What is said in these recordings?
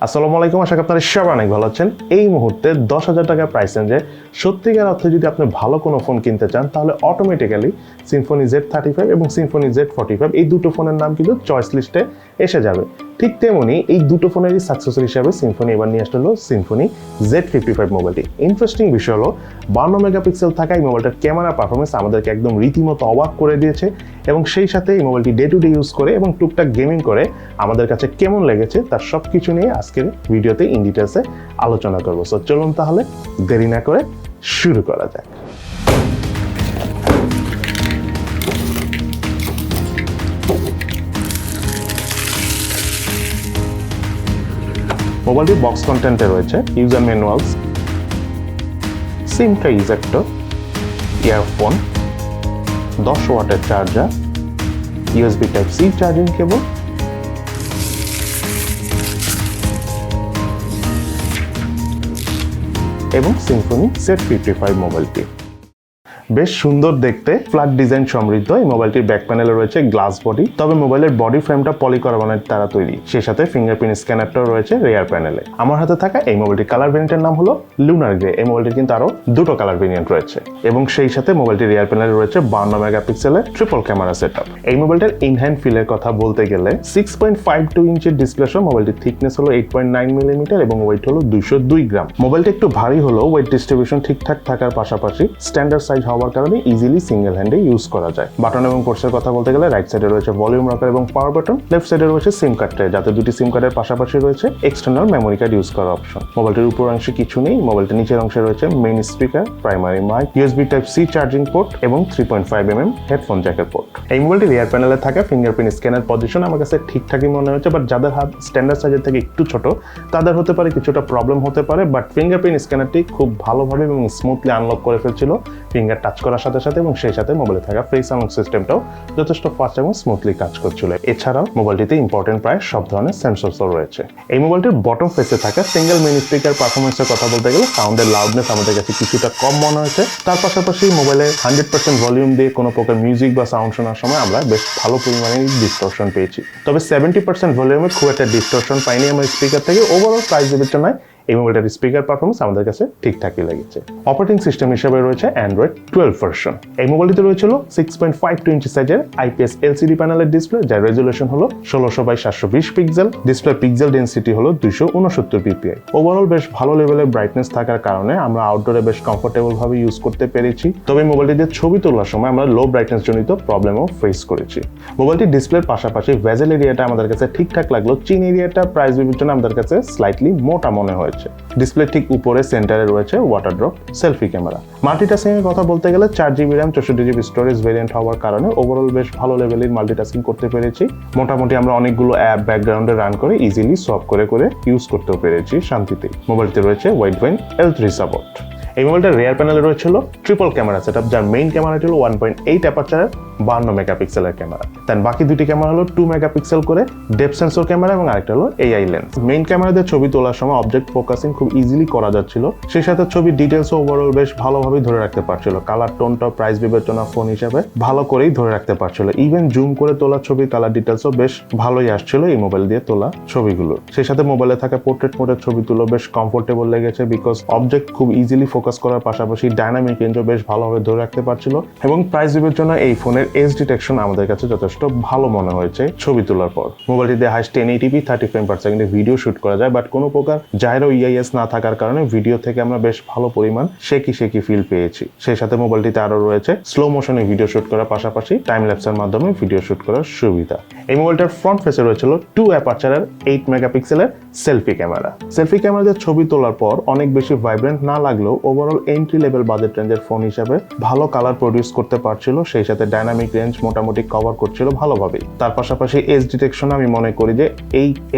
আসসালামু আলাইকুম, আশা করি আপনারা সবাই অনেক ভালো আছেন। এই মুহূর্তে 10,000 টাকা প্রাইস রেঞ্জে সত্যিকার অর্থে যদি আপনি ভালো কোনো ফোন কিনতে চান তাহলে অটোমেটিক্যালি Symphony Z55 এবং Symphony Z45 এই দুটো ফোনের নাম কিন্তু চয়েস লিস্টে এসে যাবে। ঠিক তেমনি এই দুটো ফোনেরই সাকসেসর হিসাবে Symphony এবার নিয়ে আসলো Symphony Z55 মোবাইলটি। ইন্টারেস্টিং বিষয় হলো 52 মেগাপিক্সেল থাকা এই মোবাইলটার ক্যামেরা পারফরমেন্স আমাদেরকে একদম রীতিমতো অবাক করে দিয়েছে এবং সেই সাথে এই মোবাইলটি ডে টু ডে ইউজ করে এবং টুকটাক গেমিং করে আমাদের কাছে কেমন লেগেছে তার সব কিছু নিয়ে আজকের ভিডিওতে ইন ডিটেলসে আলোচনা করবো। সো চলুন তাহলে দেরি না করে শুরু করা যাক। মোবাইলটি বক্স কন্টেন্টে রয়েছে user manuals, SIM tray ejector, earphone, 10 ওয়াটের charger, USB type C charging cable এবং Symphony Z55 মোবাইলটি। বেশ সুন্দর দেখতে, ফ্ল্যাট ডিজাইন সমৃদ্ধ এই মোবাইলটির ব্যাক প্যানেলে রয়েছে গ্লাস বডি, তবে মোবাইলের বডি ফ্রেমটা পলিকার্বনেট দ্বারা তৈরি। সেই সাথে ফিঙ্গারপ্রিন্ট স্ক্যানারটাও রয়েছে রিয়ার প্যানেলে। আমার হাতে থাকা এই মোবাইলটির কালার ভেরিয়েন্টের নাম হলো লুনার গ্রে। এই মোবাইলটির কিন্তু আরো দুটো কালার ভেরিয়েন্ট রয়েছে এবং সেই সাথে মোবাইলটির রিয়ার প্যানেলে রয়েছে 52 মেগাপিক্সেলের ট্রিপল ক্যামেরা সেটআপ। এই মোবাইলটার ইন হ্যান্ড ফিলের কথা বলতে গেলে 6.52 ইঞ্চির ডিসপ্লে সহ মোবাইলটির থিকনেস হলো 8.9 মিলিমিটার এবং ওয়েট হলো 202 গ্রাম। মোবাইলটি একটু ভারী হলেও ওয়েট ডিস্ট্রিবিউশন ঠিকঠাক থাকার পাশাপাশি স্ট্যান্ডার্ড সাইজ হওয়ার কারণে ইজিলি সিঙ্গেল হ্যান্ডে ইউজ করা যায়। বাটন এবং পোর্টসের কথা বলতে গেলে রাইট সাইডে রয়েছে ভলিউম রকার এবং পাওয়ার বাটন, লেফট সাইডে রয়েছে সিম কার্ড ট্রে, যাতে দুটি সিম কার্ডের পাশাপাশি রয়েছে এক্সটার্নাল মেমোরি কার্ড ইউজ করার অপশন। মোবাইলটির উপর অংশে কিছু নেই। মোবাইলটির নিচের অংশে রয়েছে main speaker, primary mic, USB type C charging port এবং 3.5mm হেডফোন জ্যাকের পোর্ট। এই মোবাইলটি রিয়ার প্যানেলে থাকা ফিঙ্গারপ্রিন্ট স্ক্যানার পজিশন আমার কাছে ঠিকঠাকই মনে হচ্ছে, বাট যাদের হাত স্ট্যান্ডার্ড সাইজের থেকে একটু ছোট তাদের হতে পারে কিছুটা প্রবলেম হতে পারে। বাট ফিঙ্গারপ্রিন্ট স্ক্যানারটি খুব ভালোভাবে এবং স্মুথলি আনলক করে ফেলছিল ফিঙ্গার টাচ করার সাথে সাথে, এবং সেই সাথে মোবাইলে থাকা ফেস আনলক সিস্টেমটাও যথেষ্ট ফাস্ট এবং স্মুথলি কাজ করছিল। এছাড়াও মোবাইলটিতে ইম্পর্টেন্ট প্রায় সব ধরনের সেন্সরসও রয়েছে। এই মোবাইলটির বটম ফেসে থাকা সিঙ্গেল মিনি স্পিকার পারফরমেন্সের কথা বলতে গেলে সাউন্ডের লাউডনেস আমাদের কাছে কিছুটা কম মনে হয়েছে। তার পাশাপাশি মোবাইলে 100% ভলিউম দিয়ে কোনো প্রকার মিউজিক বা সাউন্ড শোনার সময় আমরা বেশ ভালো পরিমাণে ডিস্টরশন পেয়েছি। তবে 70% ভলিউমে খুব একটা ডিস্টরশন পাইনি আমার স্পিকার থেকে। ওভারঅল প্রাইস বিবেচনায় এই মোবাইলটার স্পিকার পারফরমেন্স আমাদের কাছে ঠিকঠাকই লেগেছে। অপারেটিং সিস্টেম হিসেবে রয়েছে Android 12 ভার্সন। এই মোবাইলটিতে রয়েছিল 6.52 ইঞ্চি সাইজের IPS LCD প্যানেলের ডিসপ্লে, যার রেজুলেশন হলো 1600x720 pixel. Display pixel density হলো 269 ppi। ওভারঅল বেশ ভালো লেভেলের ব্রাইটনেস থাকার কারণে আমরা আউটডোরে বেশ কমফোর্টেবল ভাবে ইউজ করতে পেরেছি। তবে মোবাইলটিতে ছবি তোলার সময় আমরা লো ব্রাইটনেস জনিত প্রবলেমও ফেস করেছি। মোবাইলটির ডিসপ্লের পাশাপাশি ভেজেল এরিয়াটা আমাদের কাছে ঠিকঠাক লাগলো। চিন এরিয়াটা প্রাইস বিবেচনায় আমাদের কাছে স্লাইটলি মোটা মনে হয়েছে। ডিসপ্লে ঠিক উপরে সেন্টারে রয়েছে water drop selfie camera. Multitasking এর কথা বলতে গেলে 4GB RAM 64GB storage variant হওয়ার কারণে ওভারঅল বেশ ভালো লেভেলের মাল্টিটাস্কিং করতে পেরেছি। মোটামুটি আমরা অনেকগুলো অ্যাপ ব্যাকগ্রাউন্ডে রান করে ইজিলি সলভ করে ইউজ করতেও পেরেছি শান্তিতে। মোবাইলটিতে রয়েছে ওয়াইড ভেন L3 সাপোর্ট। এই মোবাইলটার রিয়ার প্যানেলে রয়েছিল ট্রিপল ক্যামেরা সেটআপ, যার মেইন ক্যামেরাটি হলো 1.8 অ্যাপারচারের 52 মেগাপিক্সেলের ক্যামেরা। দেন বাকি দুটি ক্যামেরা হলো 2 মেগাপিক্সেল করে ডেপথ সেন্সর ক্যামেরা এবং আরেকটা হলো AI লেন্স। মেইন ক্যামেরা দিয়ে ছবি তোলার সময় অবজেক্ট ফোকাসিং খুব ইজিলি করা যাচ্ছিল। সেই সাথে ছবির ডিটেলসও ওভারঅল বেশ ভালোভাবে ধরে রাখতে পারছিল। কালার টোনটা প্রাইস বিবেচনা ফোন হিসেবে ভালো করেই ধরে রাখতে পারছিল। ইভেন জুম করে তোলা ছবির কালার ডিটেলসও বেশ ভালোই আসছিল এই মোবাইল দিয়ে তোলা ছবিগুলো। সেই সাথে মোবাইলে থাকা পোর্ট্রেট মোডের ছবি তুলো বেশ কমফোর্টেবল লেগেছে, বিকজ অবজেক্ট খুব ইজিলি ফোকাস করার পাশাপাশি ডাইনামিক রেঞ্জও বেশ ভালোভাবে ধরে রাখতে পারছিল। এবং প্রাইস বিবেচনায় এই ফোনের এজ ডিটেকশন আমাদের কাছে যথেষ্ট ভালো মনে হয়েছে ছবি তোলার পর। মোবাইলটিতে হাইস্ট 1080p 30 ফ্রেম পার সেকেন্ডে ভিডিও শুট করা যায়, বাট কোনো প্রকার জাইরো EIS না থাকার কারণে ভিডিও থেকে আমরা বেশ ভালো পরিমাণ শেকি ফিল পেয়েছি। সেই সাথে মোবাইলটিতে আরো রয়েছে স্লো মোশনে ভিডিও শুট করার পাশাপাশি টাইম ল্যাপসের মাধ্যমে ভিডিও শুট করার সুবিধা। এই মোবাইলটার ফ্রন্ট ফেসে রয়েছিল 2 অ্যাপারচারের 8 মেগাপিক্সেলের সেলফি ক্যামেরা। সেলফি ক্যামেরা দিয়ে ছবি তোলার পর অনেক বেশি ভাইব্রেন্ট না লাগলেও ওভারঅল এন্ট্রি লেভেল বাজেট রেঞ্জের ফোন হিসাবে ভালো কালার প্রডিউস করতে পারছিল। সেই সাথে ডাইনামিক রেঞ্জ মোটামুটি কভার করছিল ভালোভাবেই। তার পাশাপাশি এজ ডিটেকশন আমি মনে করি যে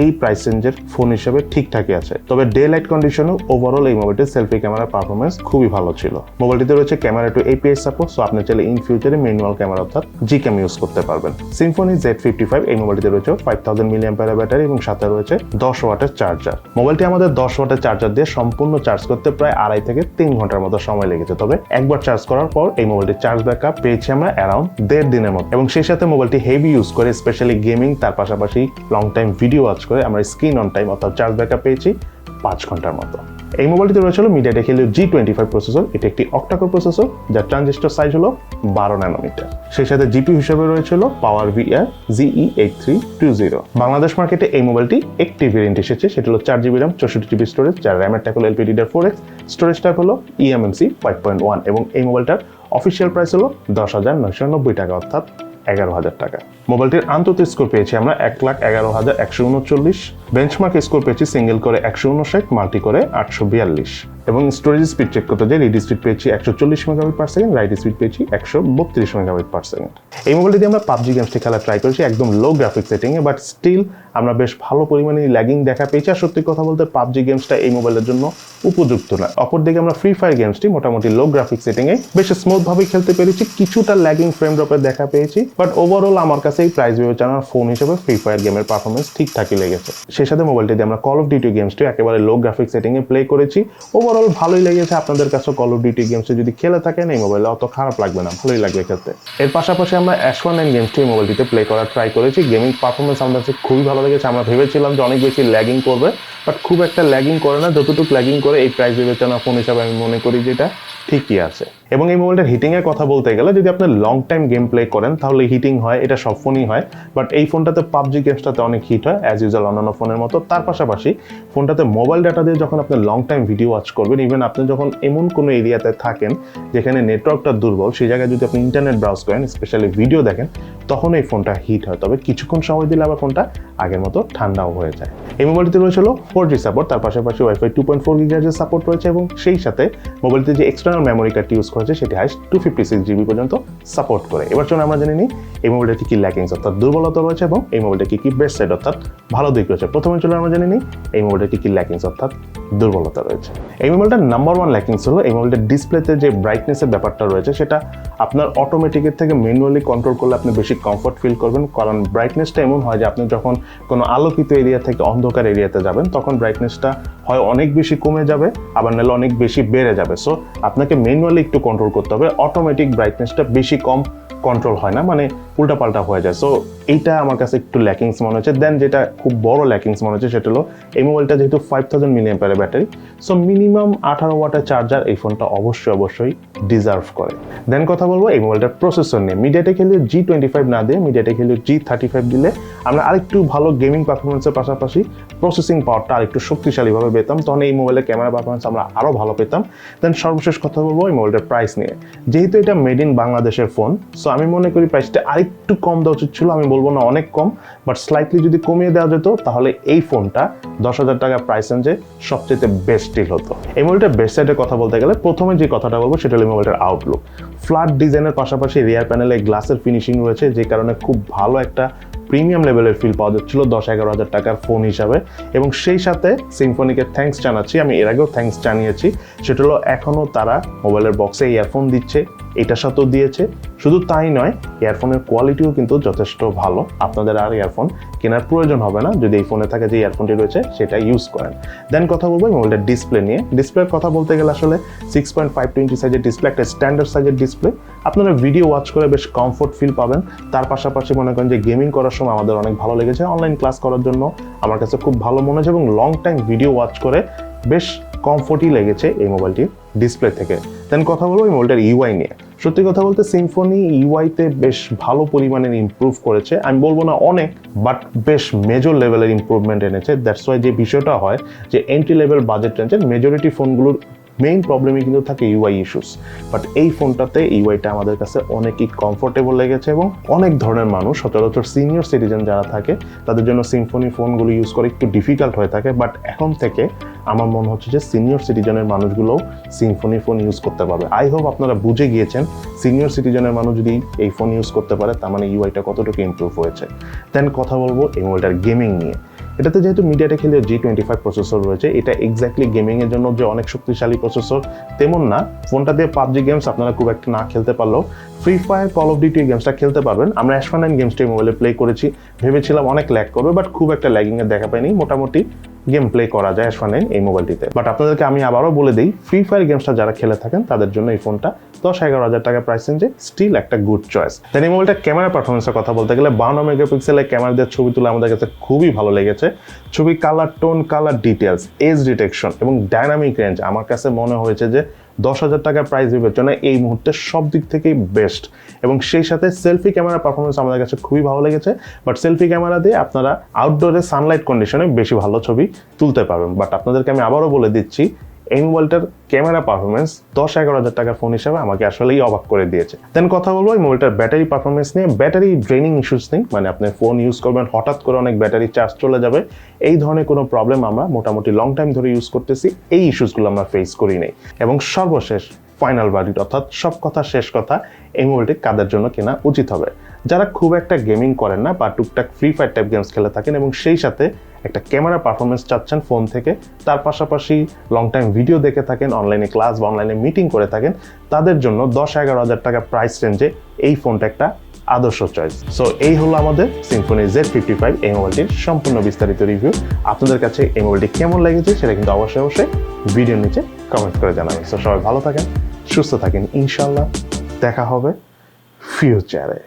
এই প্রাইস রেঞ্জের ফোন হিসেবে ঠিকঠাকই আছে। তবে ডে লাইট কন্ডিশনে ওভারঅল এই মোবাইলটির সেলফি ক্যামেরার পারফরমেন্স খুবই ভালো ছিল। মোবাইলটিতে রয়েছে camera two API support, so আপনি চাইলে ইন ফিউচারে ম্যানুয়াল ক্যামেরা অর্থাৎ Gcam ইউজ করতে পারবেন। Symphony Z55 এই মোবাইলটিতে রয়েছে 5000 mAh ব্যাটারি এবং সাথে রয়েছে 10 ওয়াটের চার্জার। মোবাইলটি আমাদের 10 ওয়াটের চার্জার দিয়ে সম্পূর্ণ চার্জ করতে প্রায় 2.5 থেকে 3 ঘন্টার মতো সময় লেগেছে। তবে একবার চার্জ করার পর এই মোবাইলটির চার্জ ব্যাকআপ পেয়েছি আমরা অ্যারাউন্ড 1.5 দিনের মতো, এবং সেই সাথে মোবাইলটি হেভি ইউজ করে স্পেশালি গেমিং, তার পাশাপাশি লং টাইম ভিডিও ওয়াচ করে আমরা স্ক্রিন অন টাইম অর্থাৎ চার্জ ব্যাকআপ পেয়েছি 5 ঘন্টার মতো। এই মোবাইলটিতে রয়েছিল MediaTek Helio G55 প্রসেসর। এটি একটি অক্টাকোর প্রসেসর যার ট্রানজিস্টর সাইজ হলো 12 ন্যানোমিটার। সেই সাথে জিপি হিসেবে রয়েছিল পাওয়ার VR ZE8320। বাংলাদেশ মার্কেটে এই মোবাইলটি একটি ভেরিয়েন্ট এসেছে, সেটা হলো 4GB RAM 64GB স্টোরেজ, যার র্যামের টাইপ হলো LPDDR4X, স্টোরেজ টাইপ হলো eMMC 5.1, এবং এই মোবাইলটার অফিসিয়াল প্রাইস হলো 10,990 টাকা অর্থাৎ 11,000 টাকা। মোবাইলটির আন্তর্জাতিক স্কোর পেয়েছি আমরা 1,11,139, বেঞ্চমার্ক স্কোর পেয়েছি সিঙ্গেল করে 159, মাল্টি করে 842, এবং স্টোরেজ স্পিড চেক করতে যাই রিড স্পিড পেয়েছি 140 মেগাবাইট/সেকেন্ড, রাইট স্পিড পেয়েছি 132 মেগাবাইট/সেকেন্ড। এই মোবাইলটি দিয়ে আমরা PUBG গেমসটি খেলা ট্রাই করেছি একদম লো গ্রাফিক সেটিংয়ে, বাট স্টিল আমরা বেশ ভালো পরিমাণে ল্যাগিং দেখা পেয়েছি। আর সত্যি কথা বলতে PUBG গেমসটা এই মোবাইলের জন্য উপযুক্ত না। অপরদিকে আমরা ফ্রি ফায়ার গেমসটি মোটামুটি লো গ্রাফিক সেটিংয়ে বেশ স্মুথভাবে খেলতে পেরেছি, কিছুটা ল্যাগিং ফ্রেম ড্রপের দেখা পেয়েছি, বাট ওভারঅল আমার কাছে এই প্রাইস বিবেচনার ফোন হিসেবে ফ্রি ফায়ার গেমের পারফরমেন্স ঠিকঠাকই লেগেছে। সেই সাথে মোবাইলটি দিয়ে আমরা কল অফ ডিউটি গেমসটি একেবারে লো গ্রাফিক সেটিংয়ে প্লে করেছি, ওভারঅল ভালোই লেগেছে। আপনাদের কাছে কল অফ ডিউটি গেমসে যদি খেলে থাকেন এই মোবাইলে অত খারাপ লাগবে না, ভালোই লাগবে খেলতে। এর পাশাপাশি আমরা H1N গেমসটি মোবাইলটিতে প্লে করার ট্রাই করেছি। গেমিং পারফরমেন্স আমাদের কাছে খুবই ভালো লেগেছে। আমরা ভেবেছিলাম যে অনেক বেশি ল্যাগিং করবে, বাট খুব একটা ল্যাগিং করে না। যতটুকু ল্যাগিং করে এই প্রাইস বিবেচনা ফোন হিসাবে আমি মনে করি যে এটা ঠিকই আছে। এবং এই মোবাইলটার হিটিং এর কথা বলতে গেলে যদি আপনি লং টাইম গেম প্লে করেন তাহলে হিটিং হয়, এটা সব ফোনই হয়, বাট এই ফোনটাতে PUBG গেমসটাতে অনেক হিট হয় অ্যাজ ইউজুয়াল অন্যান্য ফোনের মতো। তার পাশাপাশি ফোনটাতে মোবাইল ডাটা দিয়ে যখন আপনি লং টাইম ভিডিও ওয়াচ করবেন, ইভেন আপনি যখন এমন কোনো এরিয়াতে থাকেন যেখানে নেটওয়ার্কটা দুর্বল, সেই জায়গায় যদি আপনি ইন্টারনেট ব্রাউজ করেন, স্পেশালি ভিডিও দেখেন, তখন এই ফোনটা হিট হয়। তবে কিছুক্ষণ সময় দিলে আবার ফোনটা আগের মতো ঠান্ডাও হয়ে যায়। এই মোবাইলটিতে রয়েছিল 4G সাপোর্ট, তার পাশাপাশি ওয়াইফাই 2.4 GHz সাপোর্ট রয়েছে, এবং সেই সাথে মোবাইলটিতে যে এক্সটার্নাল মেমোরি কার্ডটি ইউজ করেছে সেটি হাইস্ট 256GB পর্যন্ত সাপোর্ট করে। এবার চলুন আমরা জেনে নিই এই মোবাইলটা কি ল্যাকিংস অর্থাৎ দুর্বলতা রয়েছে এবং এই মোবাইলটা কি বেস্ট সাইড অর্থাৎ ভালো দিক রয়েছে। প্রথমে চলুন আমরা জেনে নিই এই মোবাইলটা কি ল্যাকিংস অর্থাৎ দুর্বলতা রয়েছে। এই মোবাইলটার নাম্বার 1 ল্যাকিংস হলো এই মোবাইলটার ডিসপ্লেতে যে ব্রাইটনেসের ব্যাপারটা রয়েছে সেটা আপনার অটোমেটিকের থেকে ম্যানুয়ালি কন্ট্রোল করলে আপনি বেশি কমফর্ট ফিল করবেন, কারণ ব্রাইটনেসটা এমন হয় যে আপনি যখন কোনো আলোকিত এরিয়া থেকে অন্ধকার এরিয়াতে যাবেন তখন ব্রাইটনেসটা হয় অনেক বেশি কমে যাবে, আবার নাহলে অনেক বেশি বেড়ে যাবে। সো আপনাকে ম্যানুয়ালি একটু কন্ট্রোল করতে হবে, অটোমেটিক ব্রাইটনেসটা বেশি কম কন্ট্রোল হয় না, মানে উল্টাপাল্টা হয়ে যায়। সো এইটা আমার কাছে একটু ল্যাকিংস মনে হচ্ছে। দেন যেটা খুব বড় ল্যাকিংস মনে হচ্ছে সেটা হলো এই মোবাইলটা যেহেতু 5000 mAh ব্যাটারি, সো মিনিমাম 18 ওয়াটের চার্জার এই ফোনটা অবশ্যই ডিজার্ভ করে। দেন কথা বলবো এই মোবাইলটার প্রসেসর নিয়ে। MediaTek Helio G25 না দিয়ে MediaTek Helio G35 দিলে আমরা আরেকটু ভালো গেমিং পারফরমেন্সের পাশাপাশি প্রসেসিং পাওয়ারটা আরেকটু শক্তিশালীভাবে পেতাম, তখন এই মোবাইলের ক্যামেরা পারফরমেন্স আমরা আরও ভালো পেতাম। দেন সর্বশেষ কথা বলবো এই মোবাইলটার প্রাইস নিয়ে। যেহেতু এটা মেড ইন বাংলাদেশের ফোন, সো আমি মনে করি প্রাইসটা আরেকটু কম দেওয়া উচিত ছিল। আমি বলবো না অনেক কম, বাট স্লাইটলি যদি কমিয়ে দেওয়া যেত তাহলে এই ফোনটা 10,000 টাকা প্রাইস রেঞ্জে সবচেয়ে বেস্ট ডিল হতো। এই মোবাইলটার বেস্ট সাইডের কথা বলতে গেলে প্রথমে যে কথাটা বলবো সেটা হলো মোবাইলটার আউটলুক। ফ্ল্যাট ডিজাইনের পাশাপাশি রিয়ার প্যানেলে গ্লাসের ফিনিশিং রয়েছে, যে কারণে খুব ভালো একটা প্রিমিয়াম লেভেলের ফিল পাওয়া যাচ্ছিল 10-11 হাজার টাকার ফোন হিসাবে। এবং সেই সাথে সিম্ফনিকে থ্যাঙ্কস জানাচ্ছি, আমি এর আগেও থ্যাঙ্কস জানিয়েছি, সেটা হলো এখনও তারা মোবাইলের বক্সে ইয়ারফোন দিচ্ছে, এটার সাথেও দিয়েছে। শুধু তাই নয়, ইয়ারফোনের কোয়ালিটিও কিন্তু যথেষ্ট ভালো। আপনাদের আর ইয়ারফোন কেনার প্রয়োজন হবে না যদি এই ফোনে থাকে যে ইয়ারফোনটি রয়েছে সেটা ইউজ করেন। দেন কথা বলবো মোবাইলটার ডিসপ্লে নিয়ে। ডিসপ্লের কথা বলতে গেলে আসলে 6.5 ইঞ্চি সাইজের ডিসপ্লে, একটা স্ট্যান্ডার্ড সাইজের ডিসপ্লে। আপনারা ভিডিও ওয়াচ করে বেশ কমফোর্ট ফিল পাবেন। তার পাশাপাশি মনে করেন যে গেমিং করার সময় আমাদের অনেক ভালো লেগেছে, অনলাইন ক্লাস করার জন্য আমার কাছে খুব ভালো মনে হয়েছে, এবং লং টাইম ভিডিও ওয়াচ করে বেশ কমফোর্টই লেগেছে এই মোবাইলটির ডিসপ্লে থেকে। দেন কথা বলবো এই মোবাইলটার ইউআই নিয়ে। সত্যি কথা বলতে সিম্ফনি ইউআইতে বেশ ভালো পরিমাণে ইমপ্রুভ করেছে, আমি বলবো না অনেক, বাট বেশ মেজর লেভেলের ইমপ্রুভমেন্ট এনেছে। দ্যাটস ওয়াই যে বিষয়টা হয় যে এন্ট্রি লেভেল বাজেট রেঞ্জের মেজরিটি ফোনগুলোর মেইন প্রবলেমই কিন্তু থাকে ইউআই ইস্যুস, বাট এই ফোনটাতে ইউআইটা আমাদের কাছে অনেকই কমফোর্টেবল লেগেছে, এবং অনেক ধরনের মানুষ সচরাচর সিনিয়র সিটিজেন যারা থাকে তাদের জন্য সিম্ফনি ফোনগুলো ইউজ করে একটু ডিফিকাল্ট হয়ে থাকে, বাট এখন থেকে আমার মনে হচ্ছে যে সিনিয়র সিটিজেনের মানুষগুলোও সিম্ফনি ফোন ইউজ করতে পারবে। আই হোপ আপনারা বুঝে গিয়েছেন সিনিয়র সিটিজেনের মানুষ যদি এই ফোন ইউজ করতে পারে তার মানে ইউআইটা কতটুকু ইমপ্রুভ হয়েছে। দেন কথা বলবো এই মোবাইলটার গেমিং নিয়ে। এটাতে যেহেতু MediaTek Helio G25 প্রসেসর রয়েছে, এটা এক্স্যাক্টলি গেমিংয়ের জন্য যে অনেক শক্তিশালী প্রসেসর তেমন না। ফোনটা দিয়ে PUBG গেমস আপনারা খুব একটা না খেলতে পারলেও Free Fire, Call of Duty গেমসটা খেলতে পারবেন। আমরা H1N গেমসটি মোবাইলে প্লে করেছি, ভেবেছিলাম অনেক ল্যাগ করবে, বাট খুব একটা ল্যাগিংয়ের দেখা পাইনি, মোটামুটি গেম প্লে করা যায় S1 এই মোবাইলটিতে। বাট আপনাদেরকে আমি আবারও বলে দিই, ফ্রি ফায়ার গেমসটা যারা খেলে থাকেন তাদের জন্য এই ফোনটা 10-11 টাকা প্রাইস রেঞ্জে স্টিল একটা গুড চয়েস। দেন এই মোবাইলটা ক্যামেরা পারফরমেন্সের কথা বলতে গেলে 52 মেগাপিক্সেলের ক্যামেরা দিয়ে ছবি তুলে আমাদের কাছে খুবই ভালো লেগেছে। ছবি colour tone, colour details, age detection এবং ডাইনামিক রেঞ্জ আমার কাছে মনে হয়েছে যে 10,000 টাকা প্রাইস বিবেচনায় এই মুহূর্তে সব দিক থেকেই বেস্ট। এবং সেই সাথে সেলফি ক্যামেরা পারফরমেন্স আমাদের কাছে খুবই ভালো লেগেছে। বাট সেলফি ক্যামেরা দিয়ে আপনারা আউটডোরে সানলাইট কন্ডিশনে বেশি ভালো ছবি তুলতে পারবেন। বাট আপনাদেরকে আমি আবারও বলে দিচ্ছি, এই মোবাইলটার ক্যামেরা পারফরমেন্স 10-11 টাকার ফোন হিসাবে আমাকে আসলেই অবাক করে দিয়েছে। দেন কথা বলবো এই মোবাইলটার ব্যাটারি পারফরমেন্স নিয়ে। ব্যাটারি ড্রেনিং ইস্যুস নেই, মানে আপনি ফোন ইউজ করবেন হঠাৎ করে অনেক ব্যাটারি চার্জ চলে যাবে, এই ধরনের কোনো প্রবলেম আমরা মোটামুটি লং টাইম ধরে ইউজ করতেছি, এই ইস্যুসগুলো আমরা ফেস করি নাই। এবং সর্বশেষ ফাইনাল ভার্ডিক্ট অর্থাৎ সব কথা শেষ কথা, এই মোবাইলটি কাদের জন্য কেনা উচিত হবে? যারা খুব একটা গেমিং করেন না বা টুকটাক ফ্রি ফায়ার টাইপ গেমস খেলে থাকেন এবং সেই সাথে একটা ক্যামেরা পারফরমেন্স চাচ্ছেন ফোন থেকে, তার পাশাপাশি লং টাইম ভিডিও দেখে থাকেন, অনলাইনে ক্লাস বা অনলাইনে মিটিং করে থাকেন, তাদের জন্য 10-11 টাকা প্রাইস রেঞ্জে এই ফোনটা একটা আদর্শ চয়েস। সো এই হলো আমাদের Symphony Z55 এই মোবাইলটির সম্পূর্ণ বিস্তারিত রিভিউ। আপনাদের কাছে এই মোবাইলটি কেমন লেগেছে সেটা কিন্তু অবশ্যই ভিডিওর নিচে কমেন্ট করে জানাবেন। সো সবাই ভালো থাকেন, সুস্থ থাকেন, ইনশাল্লাহ দেখা হবে ফিউচারে।